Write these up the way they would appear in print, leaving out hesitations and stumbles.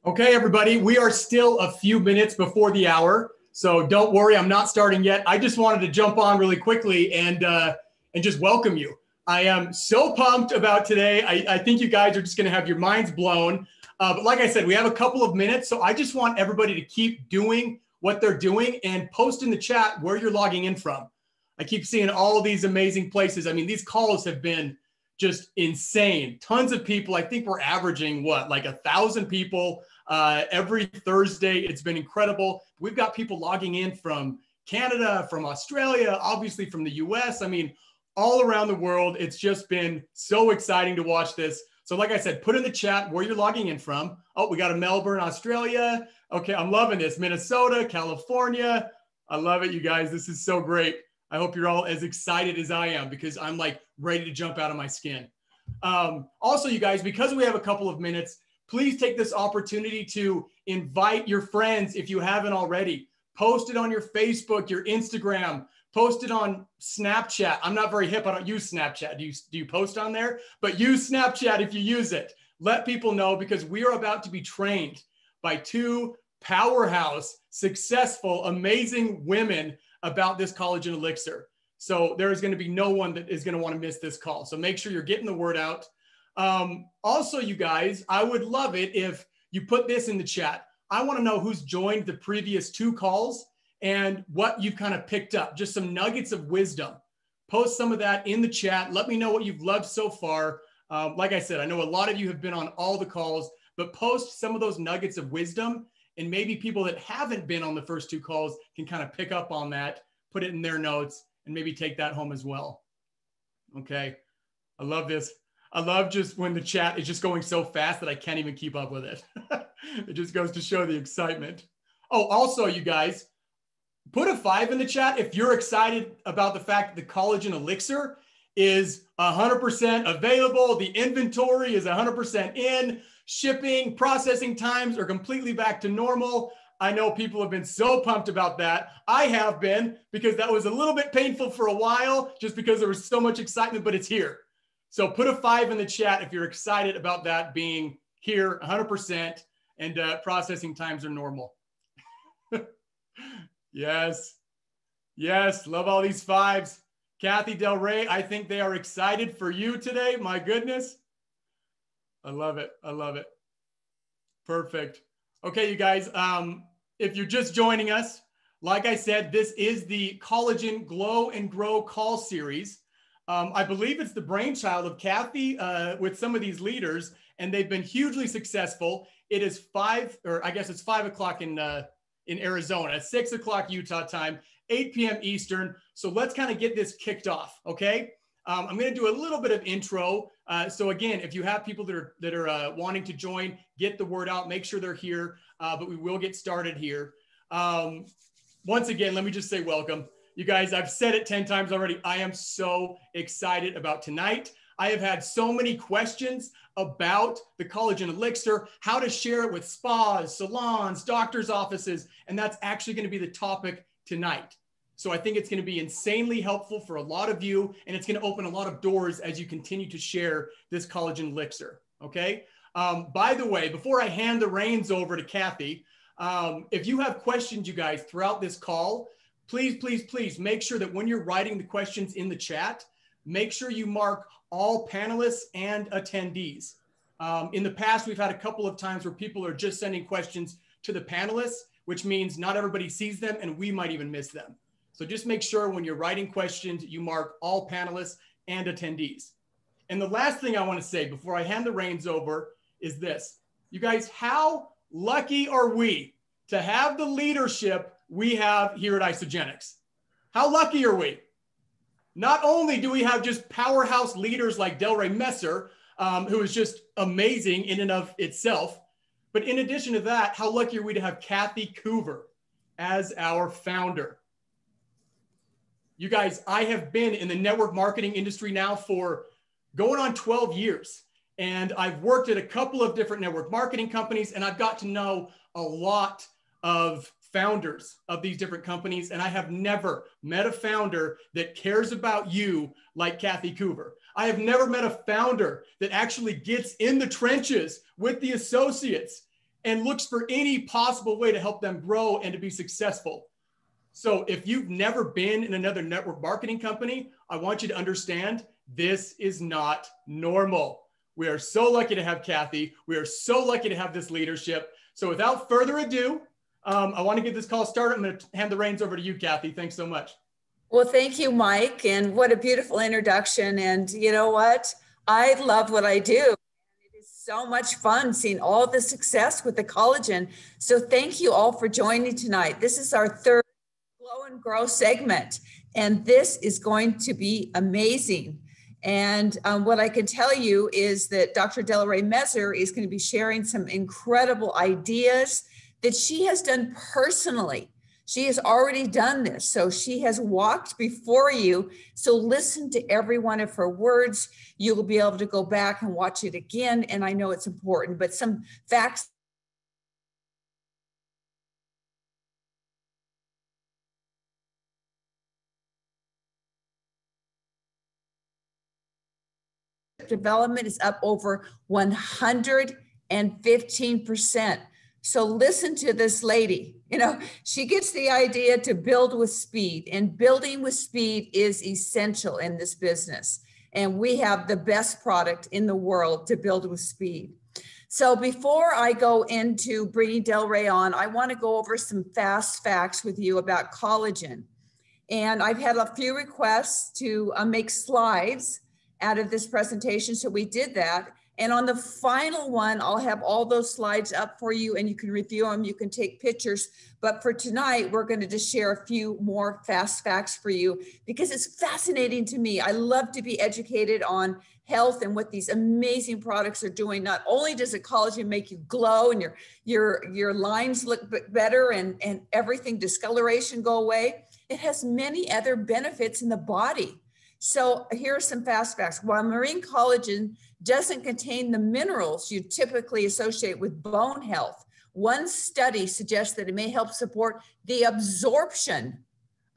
Okay, everybody, we are still a few minutes before the hour, so don't worry, I'm not starting yet. I just wanted to jump on really quickly and just welcome you. I am so pumped about today. I think you guys are just going to have your minds blown. But like I said, we have a couple of minutes, so I just want everybody to keep doing what they're doing and post in the chat where you're logging in from. I keep seeing all of these amazing places. I mean, these calls have been just insane. Tons of people. I think we're averaging what, like 1,000 people every Thursday. It's been incredible. We've got people logging in from Canada, from Australia, obviously from the US. I mean, all around the world. It's just been so exciting to watch this. So like I said, put in the chat where you're logging in from. Oh, we got a Melbourne, Australia. Okay, I'm loving this. Minnesota, California. I love it, you guys. This is so great. I hope you're all as excited as I am because I'm like ready to jump out of my skin. Also, you guys, because we have a couple of minutes, please take this opportunity to invite your friends if you haven't already. Post it on your Facebook, your Instagram, post it on Snapchat. I'm not very hip. I don't use Snapchat. Do you post on there? But use Snapchat if you use it. Let people know because we are about to be trained by two powerhouse, successful, amazing women about this collagen elixir. So there is going to be no one that is going to want to miss this call. So make sure you're getting the word out. Also, you guys, I would love it if you put this in the chat. I want to know who's joined the previous two calls and what you've kind of picked up, just some nuggets of wisdom. Post some of that in the chat. Let me know what you've loved so far. Like I said, I know a lot of you have been on all the calls, but post some of those nuggets of wisdom. And maybe people that haven't been on the first two calls can kind of pick up on that, put it in their notes, and maybe take that home as well. Okay, I love this. I love just when the chat is just going so fast that I can't even keep up with it. It just goes to show the excitement. Oh, also, you guys, put a 5 in the chat if you're excited about the fact that the collagen elixir is 100% available. The inventory is 100% in. Shipping, processing times are completely back to normal. I know people have been so pumped about that. I have been because that was a little bit painful for a while just because there was so much excitement, but it's here. So put a 5 in the chat if you're excited about that being here 100% and processing times are normal. Yes. Yes. Love all these 5s. Kathy DelRae, I think they are excited for you today. My goodness. I love it. I love it. Perfect. Okay, you guys, if you're just joining us, like I said, this is the Collagen Glow and Grow call series. I believe it's the brainchild of Kathy with some of these leaders, and they've been hugely successful. It is 5 o'clock in Arizona, 6 o'clock Utah time, 8 p.m. Eastern. So let's kind of get this kicked off, okay? I'm going to do a little bit of intro. So again, if you have people that are wanting to join, get the word out, make sure they're here, but we will get started here. Once again, let me just say welcome. You guys, I've said it 10 times already. I am so excited about tonight. I have had so many questions about the collagen elixir, how to share it with spas, salons, doctors' offices, and that's actually going to be the topic tonight. So I think it's going to be insanely helpful for a lot of you, and it's going to open a lot of doors as you continue to share this collagen elixir, okay? By the way, before I hand the reins over to Kathy, if you have questions, you guys, throughout this call, please, please, please make sure that when you're writing the questions in the chat, make sure you mark all panelists and attendees. In the past, we've had a couple of times where people are just sending questions to the panelists, which means not everybody sees them and we might even miss them. So just make sure when you're writing questions, you mark all panelists and attendees. And the last thing I want to say before I hand the reins over is this. You guys, how lucky are we to have the leadership we have here at Isagenix? How lucky are we? Not only do we have just powerhouse leaders like DeRae Messer, who is just amazing in and of itself, but in addition to that, how lucky are we to have Kathy Coover as our founder? You guys, I have been in the network marketing industry now for going on 12 years. And I've worked at a couple of different network marketing companies, and I've got to know a lot of founders of these different companies. And I have never met a founder that cares about you like Kathy Coover. I have never met a founder that actually gets in the trenches with the associates and looks for any possible way to help them grow and to be successful. So if you've never been in another network marketing company, I want you to understand this is not normal. We are so lucky to have Kathy. We are so lucky to have this leadership. So without further ado, I want to get this call started. I'm going to hand the reins over to you, Kathy. Thanks so much. Well, thank you, Mike. And what a beautiful introduction. And you know what? I love what I do. It is so much fun seeing all the success with the collagen. So thank you all for joining tonight. This is our third Glow and Grow segment, and this is going to be amazing. And what I can tell you is that Dr. DelRae Messer is going to be sharing some incredible ideas that she has done personally. She has already done this. So she has walked before you. So listen to every one of her words. You will be able to go back and watch it again. And I know it's important, but some facts. Development is up over 115%. So listen to this lady. You know, she gets the idea to build with speed, and building with speed is essential in this business. And we have the best product in the world to build with speed. So before I go into bringing DelRae on, I want to go over some fast facts with you about collagen. And I've had a few requests to make slides out of this presentation. So we did that. And on the final one, I'll have all those slides up for you and you can review them. You can take pictures. But for tonight, we're going to just share a few more fast facts for you because it's fascinating to me. I love to be educated on health and what these amazing products are doing. Not only does the collagen make you glow and your lines look better and everything, discoloration go away, it has many other benefits in the body. So here are some fast facts. While marine collagen doesn't contain the minerals you typically associate with bone health, one study suggests that it may help support the absorption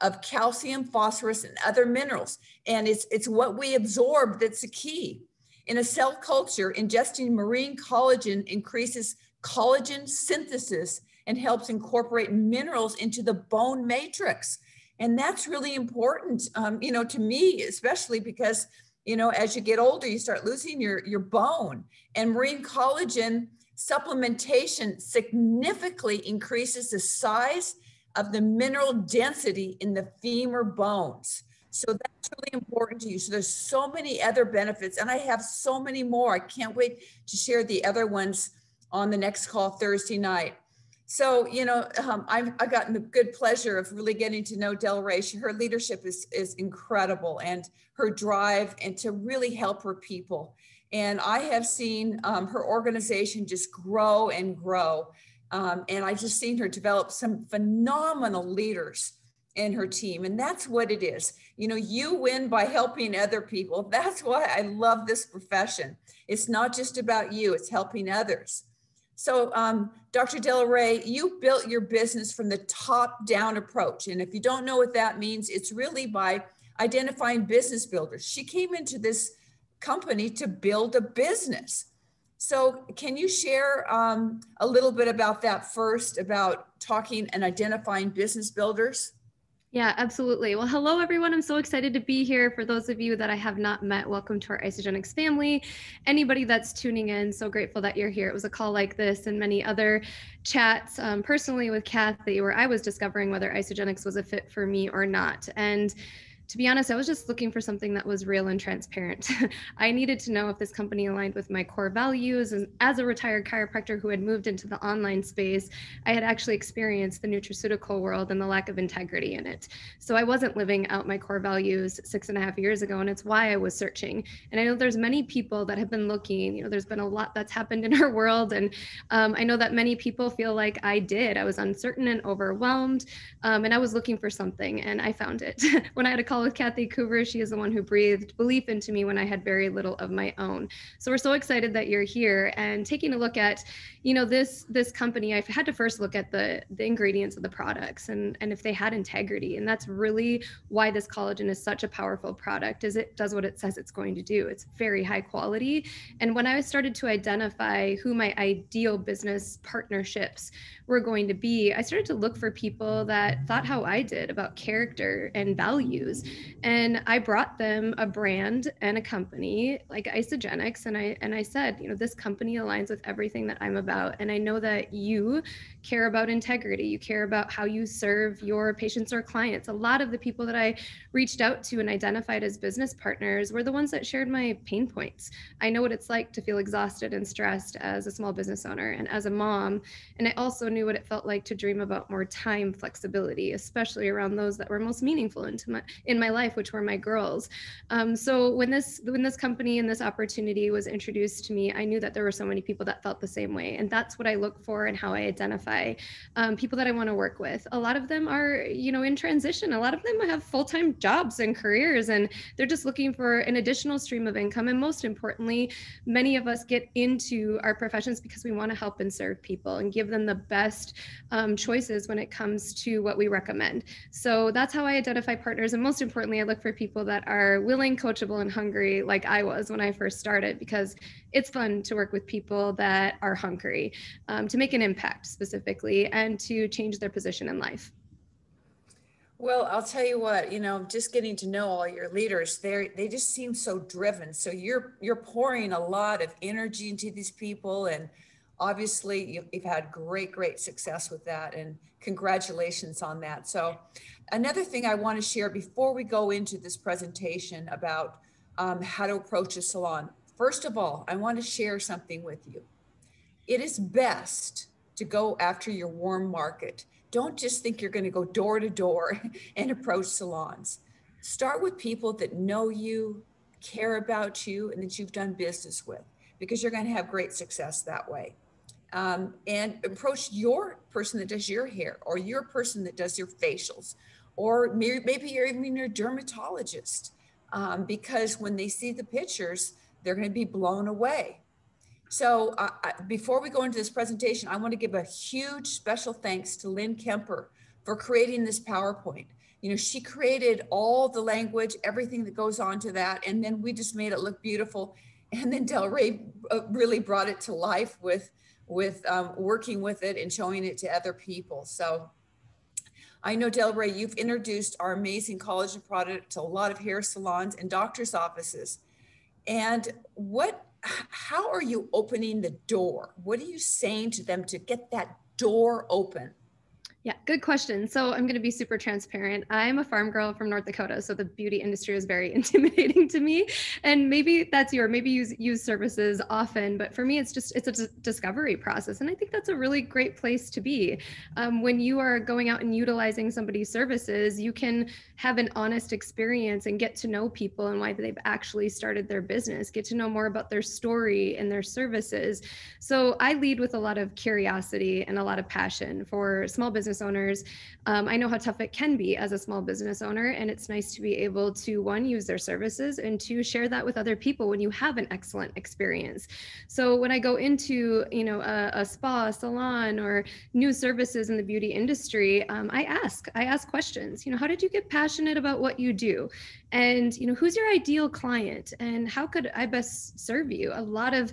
of calcium, phosphorus, and other minerals. And it's what we absorb that's the key. In a cell culture, ingesting marine collagen increases collagen synthesis and helps incorporate minerals into the bone matrix. And that's really important, you know, to me, especially because, you know, as you get older, you start losing your bone. And marine collagen supplementation significantly increases the size of the mineral density in the femur bones. So that's really important to you. So there's so many other benefits, and I have so many more. I can't wait to share the other ones on the next call Thursday night. So, you know, I've gotten the good pleasure of really getting to know DelRae. Her leadership is incredible, and her drive and to really help her people. And I have seen her organization just grow and grow. And I've just seen her develop some phenomenal leaders in her team. And that's what it is. You know, you win by helping other people. That's why I love this profession. It's not just about you, it's helping others. So Dr. DelRae, you built your business from the top down approach. And if you don't know what that means, it's really by identifying business builders. She came into this company to build a business. So can you share a little bit about that first, about talking and identifying business builders? Yeah, absolutely. Well, hello, everyone. I'm so excited to be here. For those of you that I have not met, welcome to our Isagenix family. Anybody that's tuning in, so grateful that you're here. It was a call like this and many other chats personally with Kathy where I was discovering whether Isagenix was a fit for me or not. And to be honest, I was just looking for something that was real and transparent. I needed to know if this company aligned with my core values. And as a retired chiropractor who had moved into the online space, I had actually experienced the nutraceutical world and the lack of integrity in it. So I wasn't living out my core values 6.5 years ago, and it's why I was searching. And I know there's many people that have been looking. You know, there's been a lot that's happened in our world, and I know that many people feel like I did. I was uncertain and overwhelmed, and I was looking for something, and I found it. When I had a call call with Kathy Coover. She is the one who breathed belief into me when I had very little of my own. So we're so excited that you're here and taking a look at, this company. I've had to first look at the ingredients of the products and if they had integrity. And that's really why this collagen is such a powerful product, is it does what it says it's going to do. It's very high quality. And when I started to identify who my ideal business partnerships were going to be, I started to look for people that thought how I did about character and values. And I brought them a brand and a company like Isagenix. And I said, this company aligns with everything that I'm about. And I know that you care about integrity. You care about how you serve your patients or clients. A lot of the people that I reached out to and identified as business partners were the ones that shared my pain points. I know what it's like to feel exhausted and stressed as a small business owner and as a mom. And I also knew what it felt like to dream about more time flexibility, especially around those that were most meaningful in my life, which were my girls. So when this company and this opportunity was introduced to me, I knew that there were so many people that felt the same way. And that's what I look for and how I identify people that I want to work with. A lot of them are, in transition. A lot of them have full-time jobs and careers, and they're just looking for an additional stream of income. And most importantly, many of us get into our professions because we want to help and serve people and give them the best choices when it comes to what we recommend. So that's how I identify partners. And most importantly, I look for people that are willing, coachable, and hungry, like I was when I first started, because it's fun to work with people that are hungry to make an impact specifically and to change their position in life. Well, I'll tell you what, just getting to know all your leaders, they just seem so driven. So you're pouring a lot of energy into these people, and obviously you've had great success with that, and congratulations on that. So another thing I want to share before we go into this presentation about how to approach a salon. First of all, I want to share something with you. It is best to go after your warm market. Don't just think you're going to go door to door and approach salons. Start with people that know you, care about you, and that you've done business with, because you're going to have great success that way. And approach your person that does your hair, or your person that does your facials, or maybe you're even your dermatologist, because when they see the pictures, they're going to be blown away. So before we go into this presentation, I want to give a huge special thanks to Lynn Kemper for creating this PowerPoint. She created all the language, everything that goes on to that, and then we just made it look beautiful. And then DelRae really brought it to life with working with it and showing it to other people. So I know, DelRae, you've introduced our amazing collagen product to a lot of hair salons and doctors' offices. And how are you opening the door? What are you saying to them to get that door open? Yeah, good question. So I'm going to be super transparent. I'm a farm girl from North Dakota, so the beauty industry is very intimidating to me. And maybe that's maybe you use services often, but for me, it's a discovery process. And I think that's a really great place to be. When you are going out and utilizing somebody's services, you can have an honest experience and get to know people and why they've actually started their business, get to know more about their story and their services. So I lead with a lot of curiosity and a lot of passion for small business owners. I know how tough it can be as a small business owner, and it's nice to be able to, one, use their services, and two, share that with other people when you have an excellent experience. So when I go into, a spa, a salon, or new services in the beauty industry, I ask questions. How did you get passionate about what you do? And, who's your ideal client, and how could I best serve you? A lot of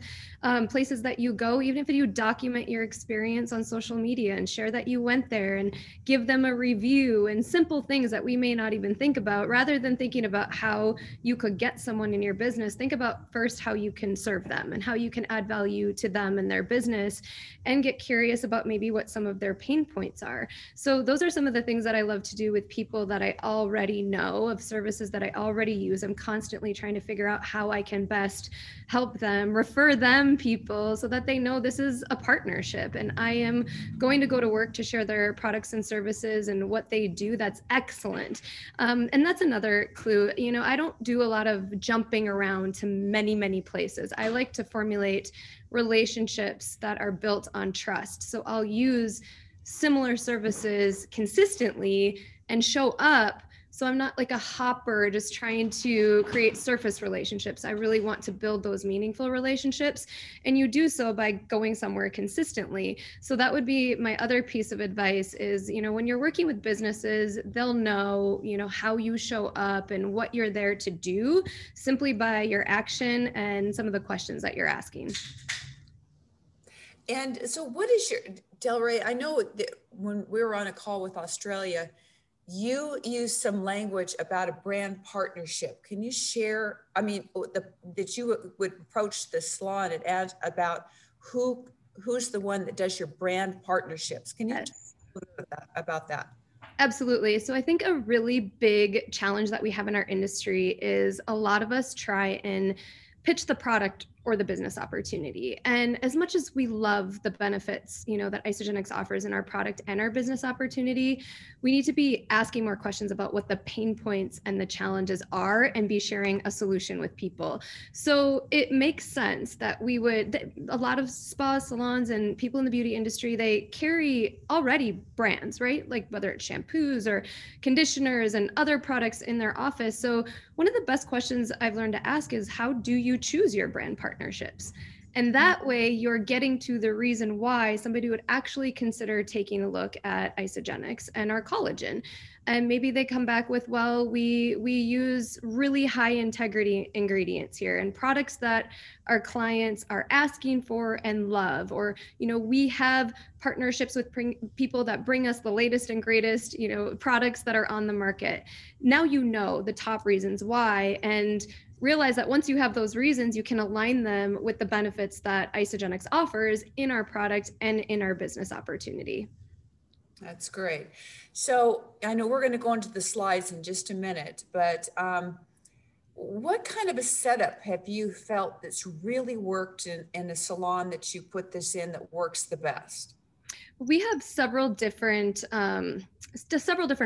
places that you go, even if you document your experience on social media and share that you went there and give them a review and simple things that we may not even think about, rather than thinking about how you could get someone in your business, think about first how you can serve them and how you can add value to them and their business, and get curious about maybe what some of their pain points are. So those are some of the things that I love to do with people that I already know, of services that I already use. I'm constantly trying to figure out how I can best help them, refer them people, so that they know this is a partnership and I am going to go to work to share their products and services and what they do. That's excellent. And that's another clue. I don't do a lot of jumping around to many places. I like to formulate relationships that are built on trust. So I'll use similar services consistently and show up So I'm not like a hopper just trying to create surface relationships. I really want to build those meaningful relationships. And you do so by going somewhere consistently. So that would be my other piece of advice is, when you're working with businesses, they'll know, how you show up and what you're there to do simply by your action and some of the questions that you're asking. And so what is your, DelRae, I know that when we were on a call with Australia, you used some language about a brand partnership. Can you share, that you would approach the salon and ask about who's the one that does your brand partnerships? Can you talk a little bit about that? Absolutely. So I think a really big challenge that we have in our industry is a lot of us try and pitch the product or the business opportunity. And as much as we love the benefits, that Isagenix offers in our product and our business opportunity, we need to be asking more questions about what the pain points and the challenges are and be sharing a solution with people. So it makes sense that a lot of spa salons and people in the beauty industry, they carry already brands, right? Like whether it's shampoos or conditioners and other products in their office. So one of the best questions I've learned to ask is, how do you choose your brand partnerships? And that way you're getting to the reason why somebody would actually consider taking a look at Isagenix and our collagen. And maybe they come back with, well, we use really high integrity ingredients here and products that our clients are asking for and love, or, we have partnerships with people that bring us the latest and greatest, products that are on the market. Now, the top reasons why, and realize that once you have those reasons, you can align them with the benefits that Isagenix offers in our product and in our business opportunity. That's great. So I know we're going to go into the slides in just a minute, but what kind of a setup have you felt that's really worked in a salon that you put this in that works the best? We have several different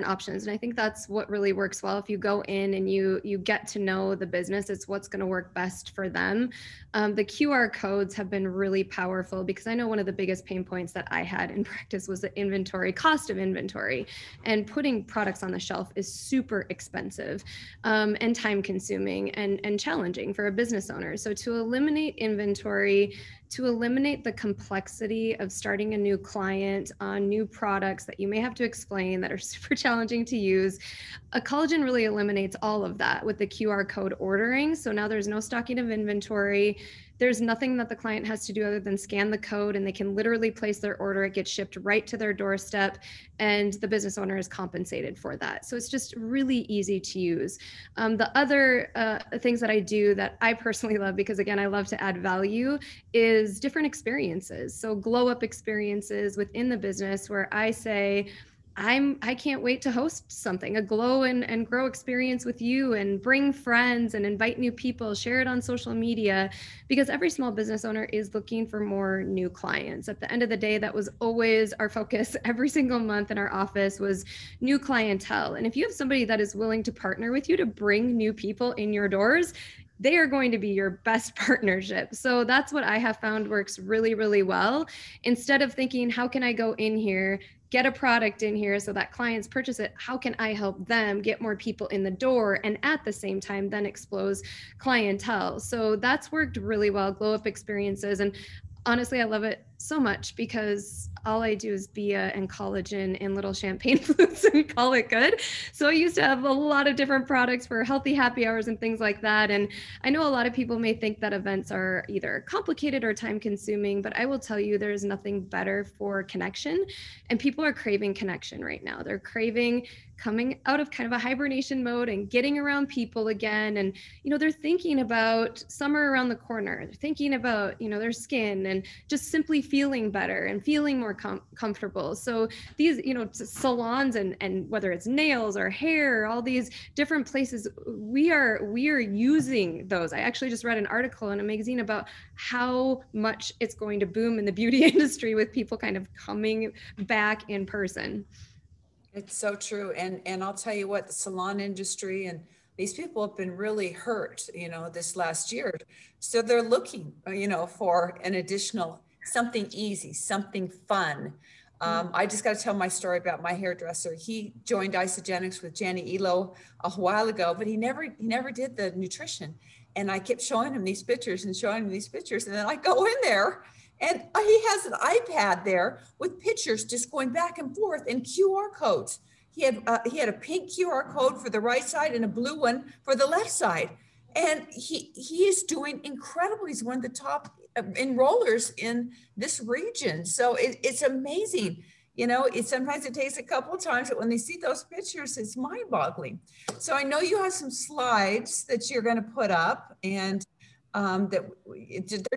options. And I think that's what really works well. If you go in and you get to know the business, it's what's going to work best for them. The QR codes have been really powerful because I know one of the biggest pain points that I had in practice was the cost of inventory, and putting products on the shelf is super expensive and time consuming and challenging for a business owner. So to eliminate inventory, to eliminate the complexity of starting a new client on new products that you may have to explain that are super challenging to use, a collagen really eliminates all of that with the QR code ordering. So now there's no stocking of inventory. There's nothing that the client has to do other than scan the code, and they can literally place their order. It gets shipped right to their doorstep, and the business owner is compensated for that. So it's just really easy to use. The other things that I do that I personally love, because again, I love to add value, is different experiences. So glow up experiences within the business where I say, I can't wait to host something, a glow and grow experience with you, and bring friends and invite new people, share it on social media, because every small business owner is looking for more new clients. At the end of the day, that was always our focus every single month in our office, was new clientele. And if you have somebody that is willing to partner with you to bring new people in your doors, they are going to be your best partnership. So that's what I have found works really, really well. Instead of thinking, how can I go in here, get a product in here so that clients purchase it, how can I help them get more people in the door, and at the same time then expose clientele? So that's worked really well, glow up experiences. And honestly, I love it so much because all I do is Bia and collagen and little champagne flutes and call it good. So I used to have a lot of different products for healthy happy hours and things like that. And I know a lot of people may think that events are either complicated or time consuming, but I will tell you there's nothing better for connection. And people are craving connection right now. They're craving coming out of kind of a hibernation mode and getting around people again. And, they're thinking about summer around the corner. They're thinking about, their skin and just simply feeling better and feeling more comfortable. So these, salons and whether it's nails or hair, all these different places, we are using those. I actually just read an article in a magazine about how much it's going to boom in the beauty industry with people kind of coming back in person. It's so true. And I'll tell you what, the salon industry and these people have been really hurt, this last year. So they're looking, for an additional, something easy, something fun. I just got to tell my story about my hairdresser. He joined Isagenix with Jenny Elo a while ago, but he never did the nutrition. And I kept showing him these pictures and showing him these pictures. And then I go in there and he has an iPad there with pictures just going back and forth and QR codes. He had a pink QR code for the right side and a blue one for the left side. And he is doing incredible. He's one of the top enrollers in this region. So it's amazing. Sometimes it takes a couple of times, but when they see those pictures, it's mind-boggling. So I know you have some slides that you're going to put up, and they're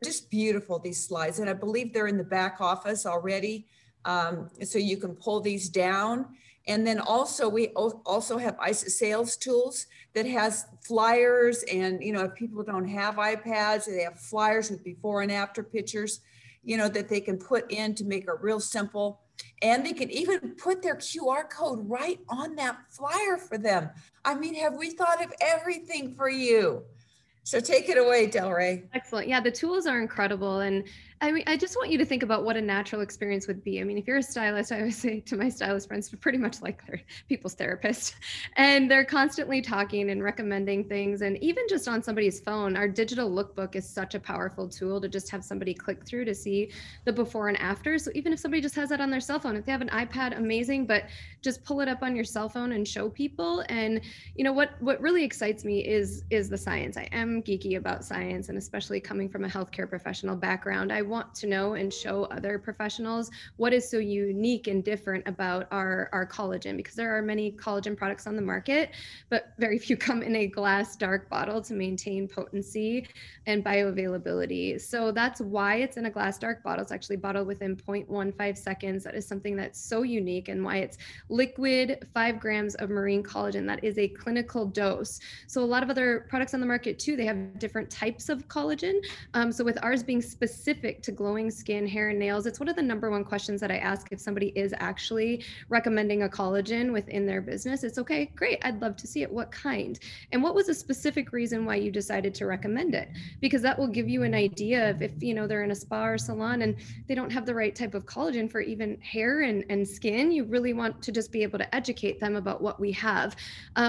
just beautiful, these slides. And I believe they're in the back office already. So you can pull these down. And then also, we also have sales tools that has flyers. And, if people don't have iPads, they have flyers with before and after pictures, that they can put in to make it real simple. And they can even put their QR code right on that flyer for them. I mean, have we thought of everything for you? So take it away, DelRae. Excellent. Yeah, the tools are incredible. And I mean, I just want you to think about what a natural experience would be. I mean, if you're a stylist, I always say to my stylist friends, pretty much like they're people's therapist, and they're constantly talking and recommending things. And even just on somebody's phone, our digital lookbook is such a powerful tool to just have somebody click through to see the before and after. So even if somebody just has that on their cell phone, if they have an iPad, amazing, but just pull it up on your cell phone and show people. And what really excites me is the science. I am geeky about science, and especially coming from a healthcare professional background, I want to know and show other professionals what is so unique and different about our collagen, because there are many collagen products on the market, but very few come in a glass dark bottle to maintain potency and bioavailability. So that's why it's in a glass dark bottle. It's actually bottled within 0.15 seconds. That is something that's so unique, and why it's liquid 5 grams of marine collagen. That is a clinical dose. So a lot of other products on the market too, they have different types of collagen. So with ours being specific to glowing skin, hair, and nails, it's one of the #1 questions that I ask if somebody is actually recommending a collagen within their business. It's okay, great, I'd love to see it. What kind? And what was a specific reason why you decided to recommend it? Because that will give you an idea of if they're in a spa or salon and they don't have the right type of collagen for even hair and skin. You really want to just be able to educate them about what we have.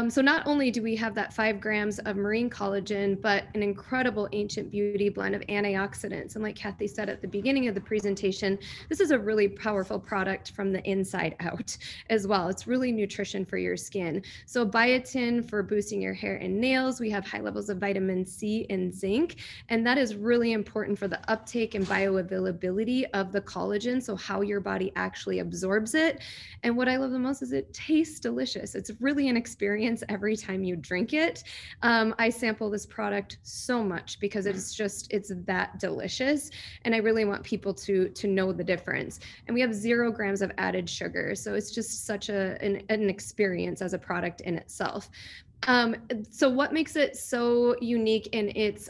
So not only do we have that 5 grams of marine collagen, but an incredible ancient beauty blend of antioxidants. And like Kathy said at the beginning of the presentation, this is a really powerful product from the inside out as well. It's really nutrition for your skin. So biotin for boosting your hair and nails. We have high levels of vitamin C and zinc, and that is really important for the uptake and bioavailability of the collagen, so how your body actually absorbs it. And what I love the most is it tastes delicious. It's really an experience every time you drink it. I sample this product so much because it's that delicious, and I really want people to know the difference. And we have 0 grams of added sugar, so it's just such an experience as a product in itself. So what makes it so unique in its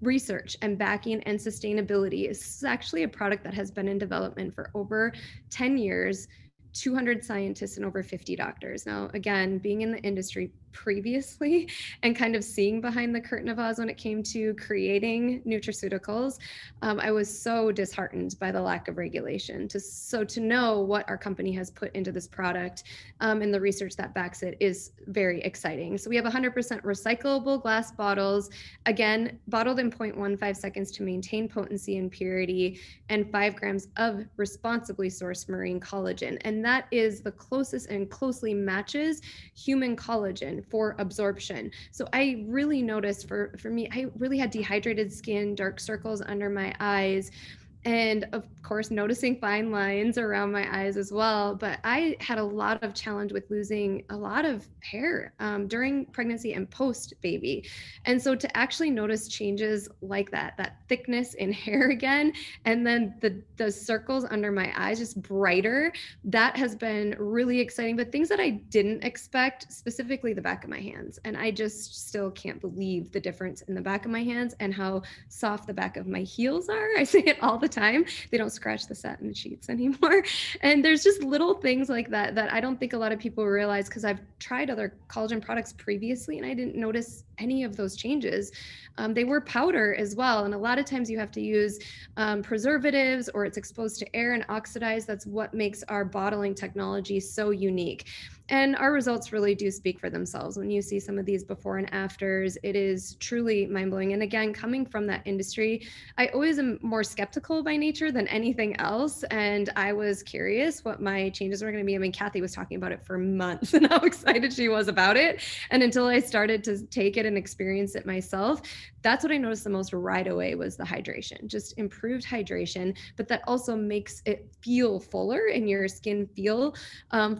research and backing and sustainability is this is actually a product that has been in development for over 10 years, 200 scientists and over 50 doctors. Now, again, being in the industry previously and kind of seeing behind the curtain of Oz when it came to creating nutraceuticals, I was so disheartened by the lack of regulation. To know what our company has put into this product and the research that backs it is very exciting. So we have 100% recyclable glass bottles, again, bottled in 0.15 seconds to maintain potency and purity, and 5 grams of responsibly sourced marine collagen. And that is the closest and closely matches human collagen for absorption. So I really noticed for me, I really had dehydrated skin, dark circles under my eyes, and of course noticing fine lines around my eyes as well. But I had a lot of challenge with losing a lot of hair during pregnancy and post baby. And so to actually notice changes like that thickness in hair again, and then the circles under my eyes just brighter, that has been really exciting. But things that I didn't expect, specifically the back of my hands. And I just still can't believe the difference in the back of my hands and how soft the back of my heels are. I say it all the time. They don't scratch the satin sheets anymore. And there's just little things like that that I don't think a lot of people realize, because I've tried other collagen products previously and I didn't notice any of those changes. They were powder as well. And a lot of times you have to use preservatives, or it's exposed to air and oxidized. That's what makes our bottling technology so unique. And our results really do speak for themselves. When you see some of these before and afters, it is truly mind-blowing. And again, coming from that industry, I always am more skeptical by nature than anything else. And I was curious what my changes were going to be. I mean, Kathy was talking about it for months and how excited she was about it. And until I started to take it and experience it myself, that's what I noticed the most right away was the hydration, just improved hydration, but that also makes it feel fuller and your skin feel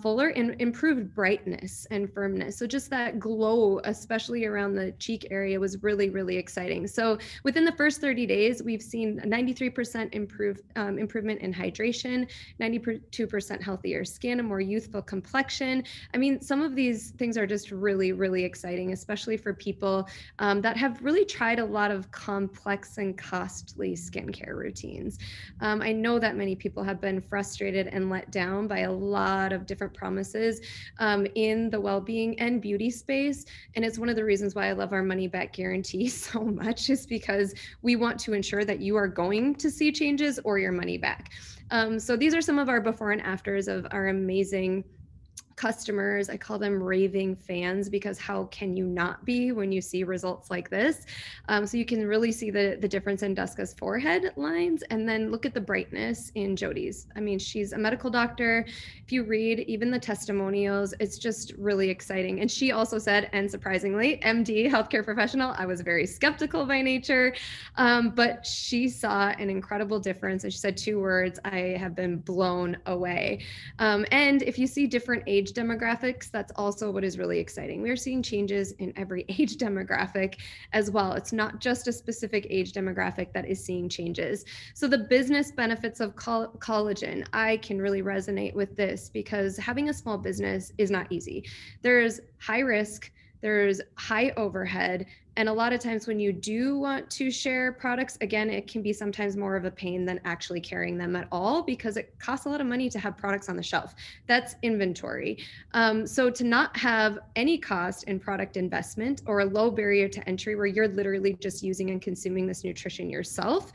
fuller, and improved brightness and firmness. So just that glow, especially around the cheek area, was really, really exciting. So within the first 30 days, we've seen a 93% improvement in hydration, 92% healthier skin, a more youthful complexion. I mean, some of these things are just really, really exciting, especially for people that have really tried a lot of complex and costly skincare routines. I know that many people have been frustrated and let down by a lot of different promises in the well-being and beauty space. And it's one of the reasons why I love our money back guarantee so much, is because we want to ensure that you are going to see changes or your money back. So these are some of our before and afters of our amazing customers. I call them raving fans, because how can you not be when you see results like this? So you can really see the difference in Duska's forehead lines, and then look at the brightness in Jody's. I mean, she's a medical doctor. If you read even the testimonials, it's just really exciting. And she also said, and surprisingly, MD, healthcare professional, I was very skeptical by nature, but she saw an incredible difference. And she said 2 words: I have been blown away. And if you see different age demographics, that's also what is really exciting. We're seeing changes in every age demographic as well. It's not just a specific age demographic that is seeing changes. So the business benefits of collagen, I can really resonate with this, because having a small business is not easy. There's high risk, there's high overhead, and a lot of times when you do want to share products, again, it can be sometimes more of a pain than actually carrying them at all, because it costs a lot of money to have products on the shelf. That's inventory. So to not have any cost in product investment, or a low barrier to entry where you're literally just using and consuming this nutrition yourself,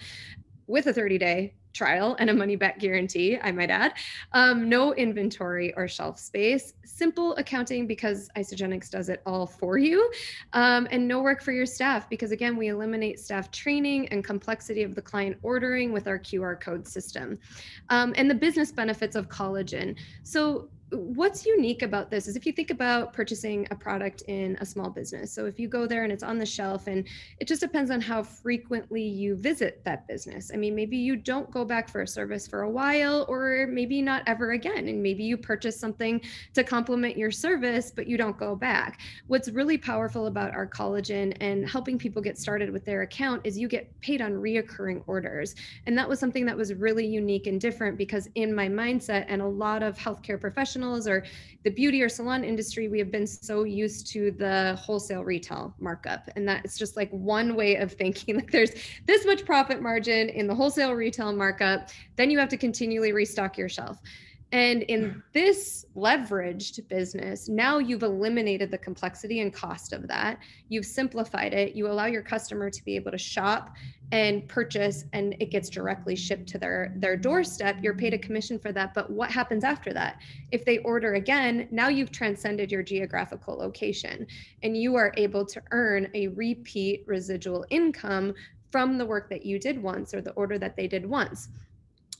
with a 30-day trial and a money back guarantee, I might add, no inventory or shelf space, simple accounting because Isagenix does it all for you, and no work for your staff, because again, we eliminate staff training and complexity of the client ordering with our QR code system. And the business benefits of collagen. So what's unique about this is, if you think about purchasing a product in a small business, so if you go there and it's on the shelf, and it just depends on how frequently you visit that business. I mean, maybe you don't go back for a service for a while, or maybe not ever again, and maybe you purchase something to complement your service, but you don't go back. What's really powerful about our collagen and helping people get started with their account is you get paid on reoccurring orders. And that was something that was really unique and different, because in my mindset and a lot of healthcare professionals or the beauty or salon industry, we have been so used to the wholesale retail markup. And that it's just like one way of thinking, like there's this much profit margin in the wholesale retail markup, then you have to continually restock your shelf. And in this leveraged business, now you've eliminated the complexity and cost of that. You've simplified it. You allow your customer to be able to shop and purchase, and it gets directly shipped to their doorstep. You're paid a commission for that. But what happens after that? If they order again, now you've transcended your geographical location, and you are able to earn a repeat residual income from the work that you did once, or the order that they did once.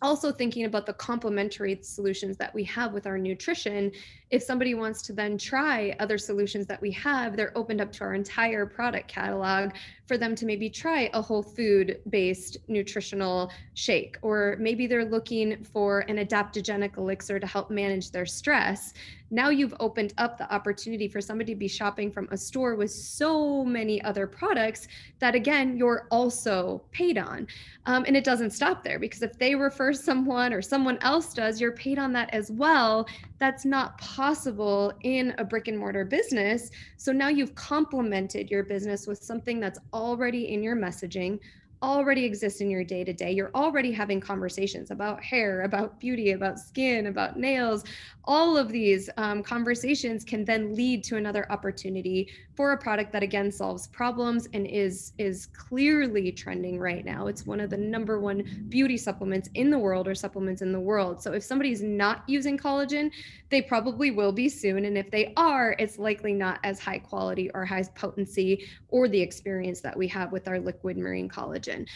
Also thinking about the complementary solutions that we have with our nutrition. If somebody wants to then try other solutions that we have, they're opened up to our entire product catalog for them to maybe try a whole food based nutritional shake, or maybe they're looking for an adaptogenic elixir to help manage their stress. Now you've opened up the opportunity for somebody to be shopping from a store with so many other products that, again, you're also paid on. And it doesn't stop there, because if they refer someone or someone else does, you're paid on that as well. That's not possible in a brick and mortar business. So now you've complemented your business with something that's already in your messaging, already exist in your day-to-day. You're already having conversations about hair, about beauty, about skin, about nails. All of these conversations can then lead to another opportunity for a product that again solves problems and is clearly trending right now. It's one of the number one beauty supplements in the world, or supplements in the world. So if somebody's not using collagen, they probably will be soon. And if they are, it's likely not as high quality or high potency or the experience that we have with our liquid marine collagen.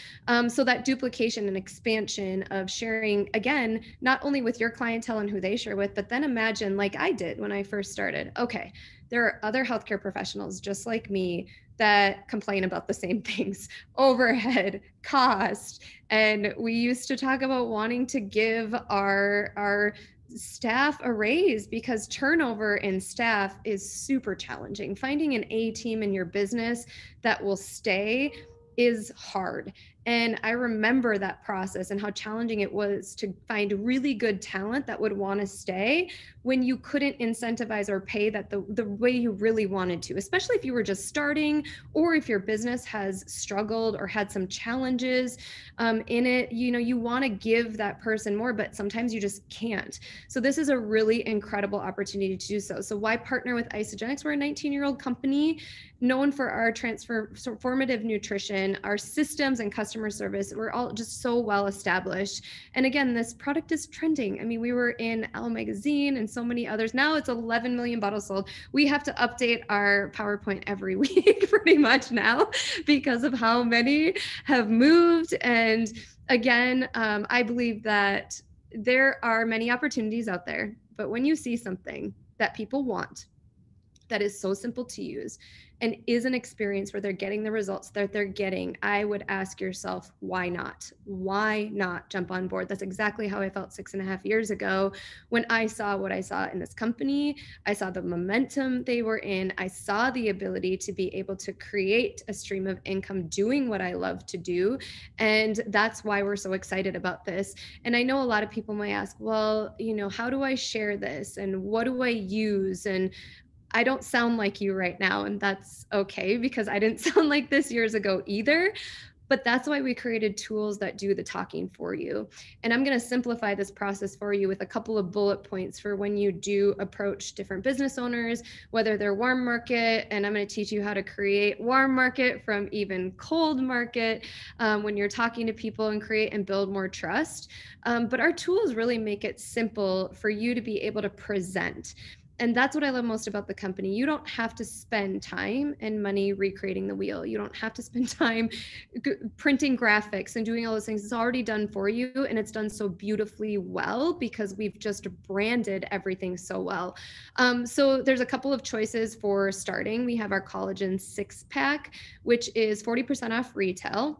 So that duplication and expansion of sharing, again, not only with your clientele and who they share with, but then imagine, like I did when I first started, okay, there are other healthcare professionals just like me that complain about the same things: overhead, cost. And we used to talk about wanting to give our staff a raise because turnover in staff is super challenging. Finding an A team in your business that will stay is hard. And I remember that process and how challenging it was to find really good talent that would want to stay when you couldn't incentivize or pay that the way you really wanted to, especially if you were just starting, or if your business has struggled or had some challenges in it. You want to give that person more, but sometimes you just can't. So this is a really incredible opportunity to do so. So why partner with Isagenix? We're a 19-year-old company known for our transformative nutrition, our systems and customer service. We're all just so well established. And again, this product is trending. I mean, we were in Elle magazine and so many others. Now it's 11 million bottles sold. We have to update our PowerPoint every week pretty much now because of how many have moved. And again, I believe that there are many opportunities out there, but when you see something that people want, that is so simple to use and is an experience where they're getting the results that they're getting, I would ask yourself, why not? Why not jump on board? That's exactly how I felt 6.5 years ago when I saw what I saw in this company. I saw the momentum they were in. I saw the ability to be able to create a stream of income doing what I love to do. And that's why we're so excited about this. And I know a lot of people might ask, well, how do I share this? And what do I use? And I don't sound like you right now, and that's okay, because I didn't sound like this years ago either. But that's why we created tools that do the talking for you. And I'm going to simplify this process for you with a couple of bullet points for when you do approach different business owners, whether they're warm market, and I'm going to teach you how to create warm market from even cold market when you're talking to people, and create and build more trust. But our tools really make it simple for you to be able to present. And that's what I love most about the company. You don't have to spend time and money recreating the wheel. You don't have to spend time printing graphics and doing all those things. It's already done for you, and it's done so beautifully well because we've just branded everything so well. So there's a couple of choices for starting. We have our collagen 6-pack, which is 40% off retail.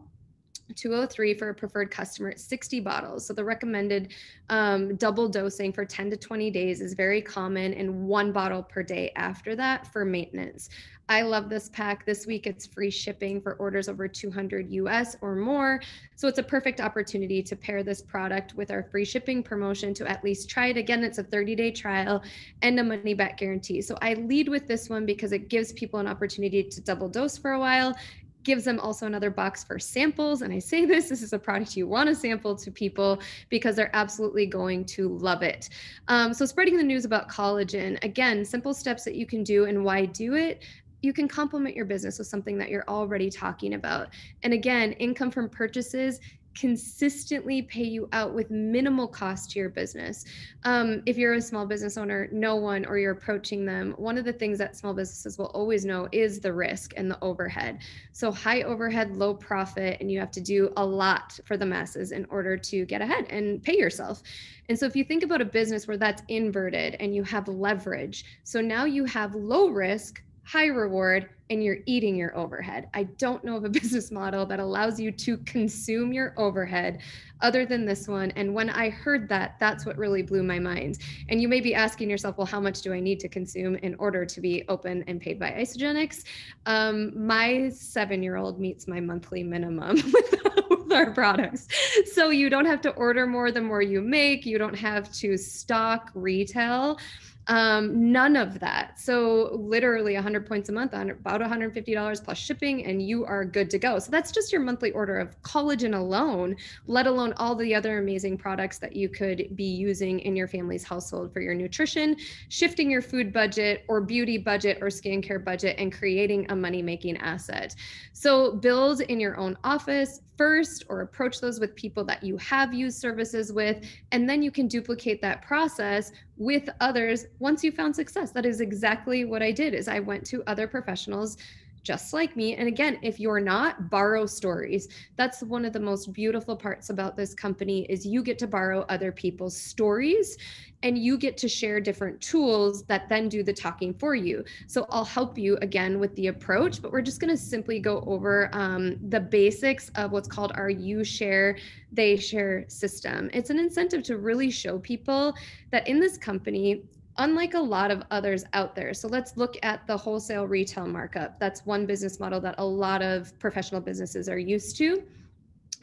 $203 for a preferred customer at 60 bottles. So the recommended double dosing for 10 to 20 days is very common, and 1 bottle per day after that for maintenance. I love this pack. This week it's free shipping for orders over 200 US or more. So it's a perfect opportunity to pair this product with our free shipping promotion to at least try it. Again, it's a 30-day trial and a money back guarantee. So I lead with this one because it gives people an opportunity to double dose for a while, gives them also another box for samples. And I say this is a product you want to sample to people because they're absolutely going to love it. So spreading the news about collagen, again, simple steps that you can do. And why do it? You can complement your business with something that you're already talking about. And again, income from purchases consistently pay you out with minimal cost to your business. If you're a small business owner, or you're approaching them, one of the things that small businesses will always know is the risk and the overhead. So high overhead, low profit, and you have to do a lot for the masses in order to get ahead and pay yourself. And so if you think about a business where that's inverted and you have leverage, so now you have low risk, high reward, and you're eating your overhead. I don't know of a business model that allows you to consume your overhead other than this one. And when I heard that, that's what really blew my mind. And you may be asking yourself, well, how much do I need to consume in order to be open and paid by Isagenix? My 7-year-old meets my monthly minimum with our products. So you don't have to order more the more you make. You don't have to stock retail. None of that. So literally 100 points a month on about $150 plus shipping, and you are good to go. So that's just your monthly order of collagen alone, let alone all the other amazing products that you could be using in your family's household for your nutrition, shifting your food budget or beauty budget or skincare budget, and creating a money-making asset. So build in your own office first, or approach those with people that you have used services with, and then you can duplicate that process with others once you found success. That is exactly what I did. Is I went to other professionals just like me. And again, if you're not, borrow stories. That's one of the most beautiful parts about this company, is you get to borrow other people's stories, and you get to share different tools that then do the talking for you. So I'll help you again with the approach, but we're just going to simply go over the basics of what's called our you share, they share system. It's an incentive to really show people that in this company, unlike a lot of others out there. So let's look at the wholesale retail markup. That's one business model that a lot of professional businesses are used to.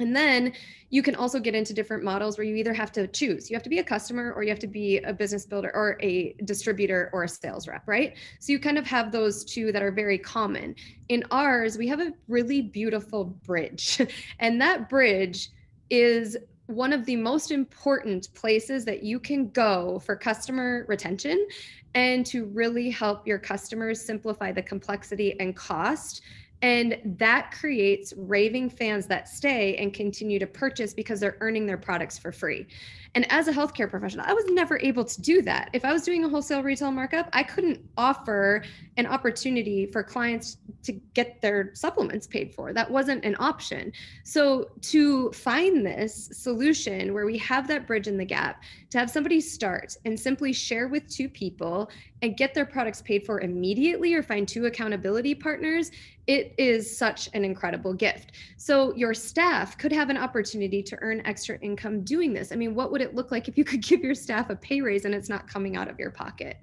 And then you can also get into different models where you either have to choose. You have to be a customer, or you have to be a business builder or a distributor or a sales rep, right? So you kind of have those two that are very common. In ours, we have a really beautiful bridge. And that bridge is one of the most important places that you can go for customer retention and to really help your customers simplify the complexity and cost. And that creates raving fans that stay and continue to purchase because they're earning their products for free. And as a healthcare professional, I was never able to do that. If I was doing a wholesale retail markup, I couldn't offer an opportunity for clients to get their supplements paid for. That wasn't an option. So to find this solution where we have that bridge in the gap, to have somebody start and simply share with two people and get their products paid for immediately, or find two accountability partners, it is such an incredible gift. So your staff could have an opportunity to earn extra income doing this. I mean, what would it look like if you could give your staff a pay raise and it's not coming out of your pocket?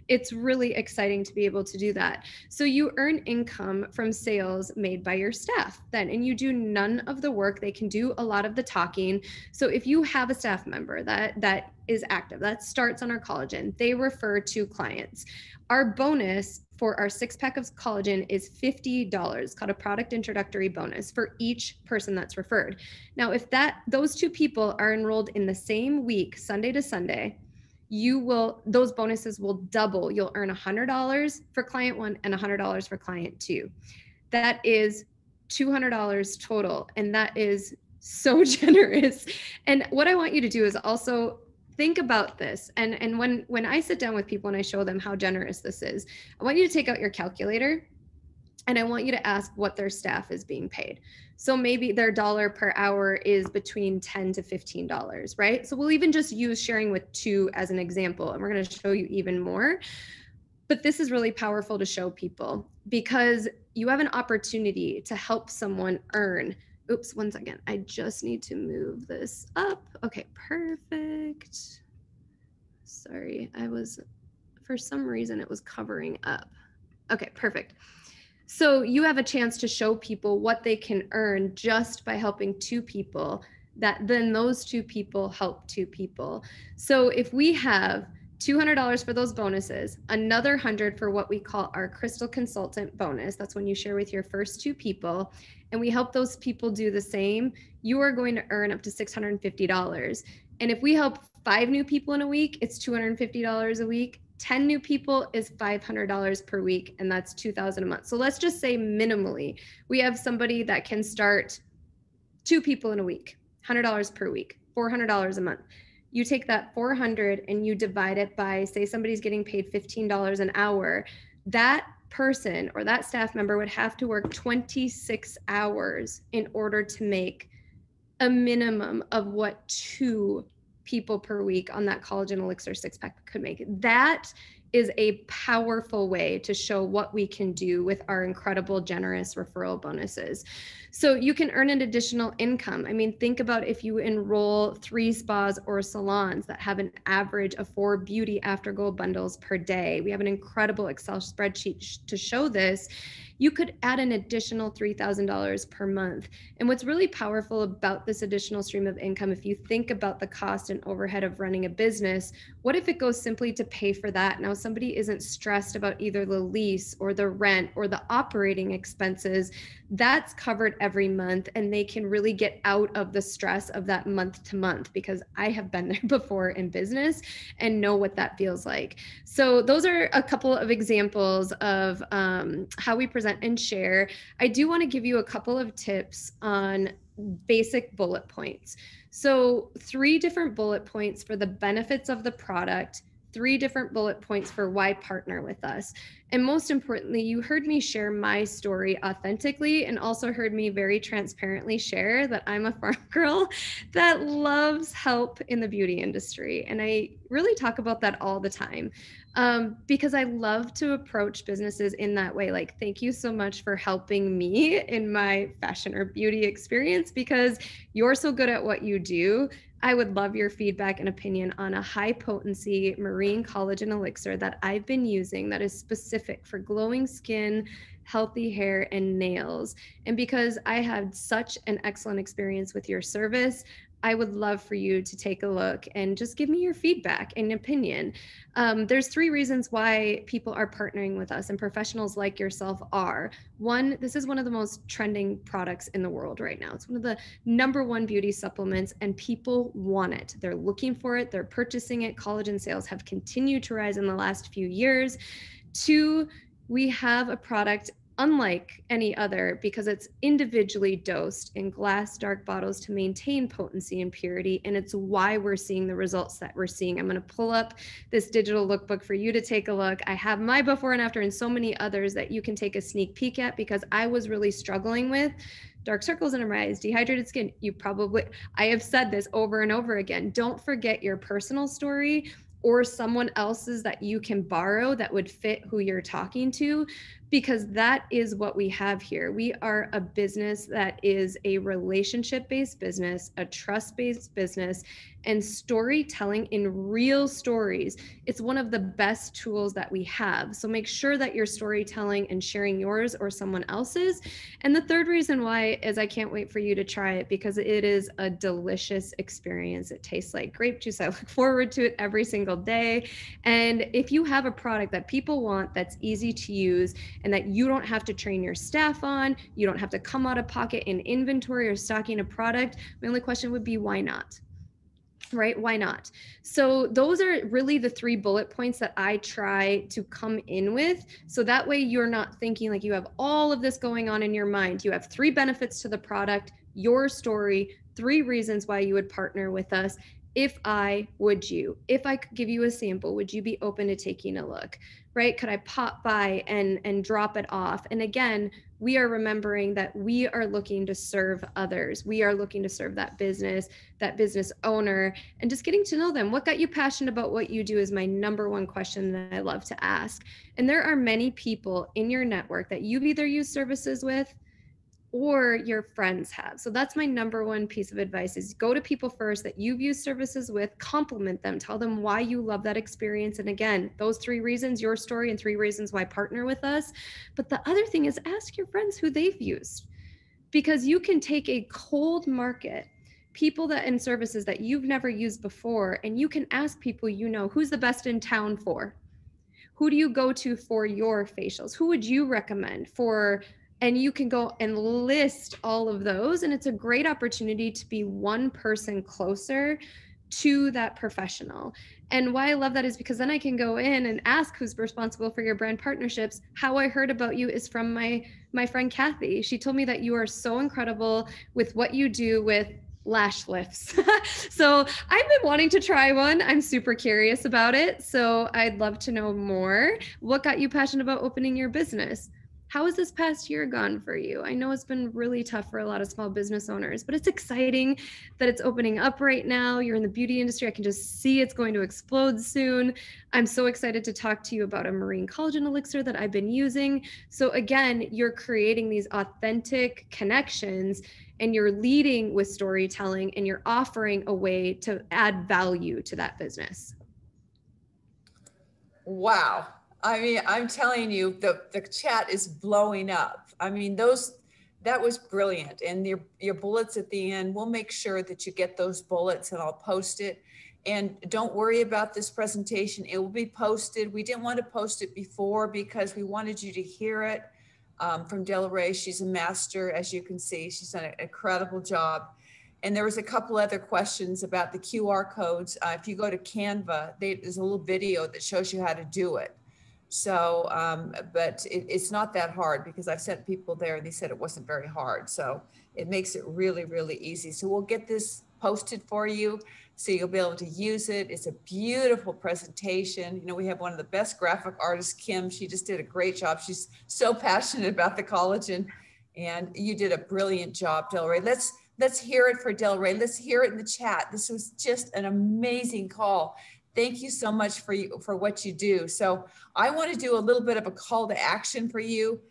It's really exciting to be able to do that. So you earn income from sales made by your staff then, and you do none of the work. They can do a lot of the talking. So if you have a staff member that is active, that starts on our collagen, they refer to clients. Our bonus for our 6-pack of collagen is $50, called a product introductory bonus, for each person that's referred. Now, if those two people are enrolled in the same week, Sunday to Sunday, those bonuses will double. You'll earn $100 for client 1 and $100 for client 2. That is $200 total. And that is so generous. And what I want you to do is also think about this. And when I sit down with people and I show them how generous this is, I want you to take out your calculator, and I want you to ask what their staff is being paid. So maybe their dollar per hour is between $10 to $15, right? So we'll even just use sharing with 2 as an example, and we're going to show you even more. But this is really powerful to show people, because you have an opportunity to help someone earn. Oops, one second. I just need to move this up. Okay, perfect. Sorry, for some reason it was covering up. Okay, perfect. So you have a chance to show people what they can earn just by helping 2 people, that then those 2 people help 2 people. So if we have $200 for those bonuses, another $100 for what we call our crystal consultant bonus, that's when you share with your first 2 people, and we help those people do the same, you are going to earn up to $650. And if we help 5 new people in a week, it's $250 a week. 10 new people is $500 per week, and that's $2,000 a month. So let's just say minimally, we have somebody that can start 2 people in a week, $100 per week, $400 a month. You take that $400 and you divide it by, say somebody's getting paid $15 an hour, that person or that staff member would have to work 26 hours in order to make a minimum of what 2 people per week on that Collagen Elixir 6-pack could make. That is a powerful way to show what we can do with our incredible, generous referral bonuses. So you can earn an additional income. I mean, think about if you enroll 3 spas or salons that have an average of 4 beauty afterglow bundles per day. We have an incredible Excel spreadsheet to show this. You could add an additional $3,000 per month. And what's really powerful about this additional stream of income, if you think about the cost and overhead of running a business, what if it goes simply to pay for that? Now, somebody isn't stressed about either the lease or the rent or the operating expenses. That's covered every month, and they can really get out of the stress of that month to month, because I have been there before in business and know what that feels like. So those are a couple of examples of how we present and share. I do want to give you a couple of tips on basic bullet points. So 3 different bullet points for the benefits of the product, 3 different bullet points for why partner with us. And most importantly, you heard me share my story authentically, and also heard me very transparently share that I'm a farm girl that loves help in the beauty industry. And I really talk about that all the time, because I love to approach businesses in that way. Like, thank you so much for helping me in my fashion or beauty experience, because you're so good at what you do. I would love your feedback and opinion on a high potency marine collagen elixir that I've been using that is specific for glowing skin, healthy hair, and nails. And because I had such an excellent experience with your service, I would love for you to take a look and just give me your feedback and opinion. There's 3 reasons why people are partnering with us, and professionals like yourself are. 1, this is one of the most trending products in the world right now. It's one of the #1 beauty supplements, and people want it. They're looking for it. They're purchasing it. Collagen sales have continued to rise in the last few years. 2, we have a product unlike any other because it's individually dosed in glass dark bottles to maintain potency and purity. And it's why we're seeing the results that we're seeing. I'm going to pull up this digital lookbook for you to take a look. I have my before and after and so many others that you can take a sneak peek at, because I was really struggling with dark circles under my eyes, dehydrated skin. I have said this over and over again. Don't forget your personal story or someone else's that you can borrow that would fit who you're talking to, because that is what we have here. We are a business that is a relationship-based business, a trust-based business, and storytelling in real stories. It's one of the best tools that we have. So make sure that you're storytelling and sharing yours or someone else's. And the 3rd reason why is I can't wait for you to try it, because it is a delicious experience. It tastes like grape juice. I look forward to it every single day. And if you have a product that people want, that's easy to use, and that you don't have to train your staff on, you don't have to come out of pocket in inventory or stocking a product, my only question would be, why not? Right? Why not? So those are really the 3 bullet points that I try to come in with. So that way you're not thinking like you have all of this going on in your mind. You have 3 benefits to the product, your story, 3 reasons why you would partner with us. If I could give you a sample, would you be open to taking a look? Right? Could I pop by and drop it off? And again, we are remembering that we are looking to serve others. We are looking to serve that business owner, and just getting to know them. What got you passionate about what you do is my #1 question that I love to ask. And there are many people in your network that you've either used services with or your friends have. So that's my #1 piece of advice, is go to people first that you've used services with, compliment them, tell them why you love that experience. And again, those 3 reasons, your story, and 3 reasons why partner with us. But the other thing is ask your friends who they've used, because you can take a cold market, people that in services that you've never used before, and you can ask people, who's the best in town for? Who do you go to for your facials? Who would you recommend for? And you can go and list all of those. And it's a great opportunity to be one person closer to that professional. And why I love that is because then I can go in and ask who's responsible for your brand partnerships. How I heard about you is from my friend Kathy. She told me that you are so incredible with what you do with lash lifts. So I've been wanting to try one. I'm super curious about it. So I'd love to know more. What got you passionate about opening your business? How has this past year gone for you? I know it's been really tough for a lot of small business owners, but it's exciting that it's opening up right now. You're in the beauty industry. I can just see it's going to explode soon. I'm so excited to talk to you about a marine collagen elixir that I've been using. So again, you're creating these authentic connections and you're leading with storytelling and you're offering a way to add value to that business. Wow. I mean, I'm telling you, the chat is blowing up. I mean, that was brilliant. And your bullets at the end, we'll make sure that you get those bullets and I'll post it. And don't worry about this presentation. It will be posted. We didn't want to post it before because we wanted you to hear it from DelRae. She's a master, as you can see. She's done an incredible job. And there was a couple other questions about the QR codes. If you go to Canva, there's a little video that shows you how to do it. So, but it's not that hard because I've sent people there and they said it wasn't very hard. So it makes it really, really easy. So we'll get this posted for you so you'll be able to use it. It's a beautiful presentation. You know, we have one of the best graphic artists, Kim. She just did a great job. She's so passionate about the collagen and you did a brilliant job, DelRae. Let's hear it for DelRae. Let's hear it in the chat. This was just an amazing call. Thank you so much for what you do. So I want to do a little bit of a call to action for you.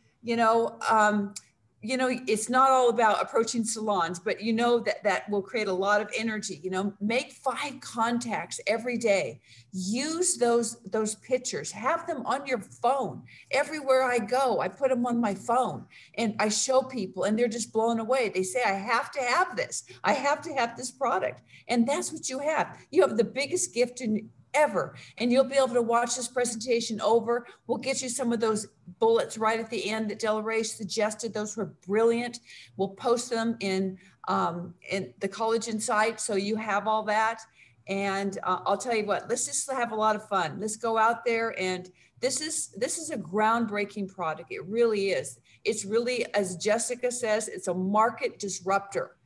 It's not all about approaching salons, but you know that will create a lot of energy. You know, make 5 contacts every day. Use those pictures. Have them on your phone. Everywhere I go, I put them on my phone and I show people and they're just blown away. They say, I have to have this. I have to have this product. And that's what you have. You have the biggest gift ever. And you'll be able to watch this presentation over. We'll get you some of those bullets right at the end that DelRae suggested. Those were brilliant. We'll post them in the collagen site. So you have all that. And I'll tell you what, let's just have a lot of fun. Let's go out there. And this is a groundbreaking product. It really is. It's really, as Jessica says, it's a market disruptor.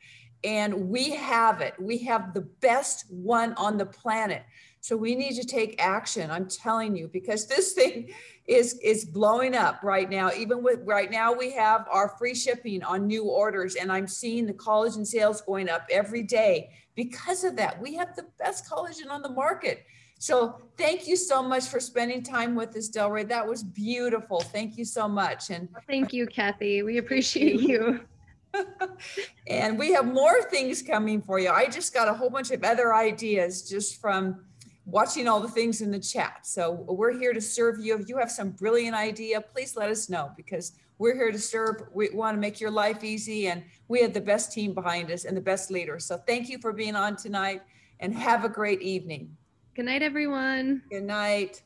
And we have it. We have the best one on the planet. So we need to take action, I'm telling you, because this thing is blowing up right now. Even with right now, we have our free shipping on new orders, and I'm seeing the collagen sales going up every day because of that. We have the best collagen on the market. So thank you so much for spending time with us, DelRae. That was beautiful. Thank you so much. And thank you, Kathy. We appreciate you. And we have more things coming for you. I just got a whole bunch of other ideas just from watching all the things in the chat. So we're here to serve you. If you have some brilliant idea, please let us know because we're here to serve. We want to make your life easy and we have the best team behind us and the best leaders. So thank you for being on tonight and have a great evening. Good night, everyone. Good night.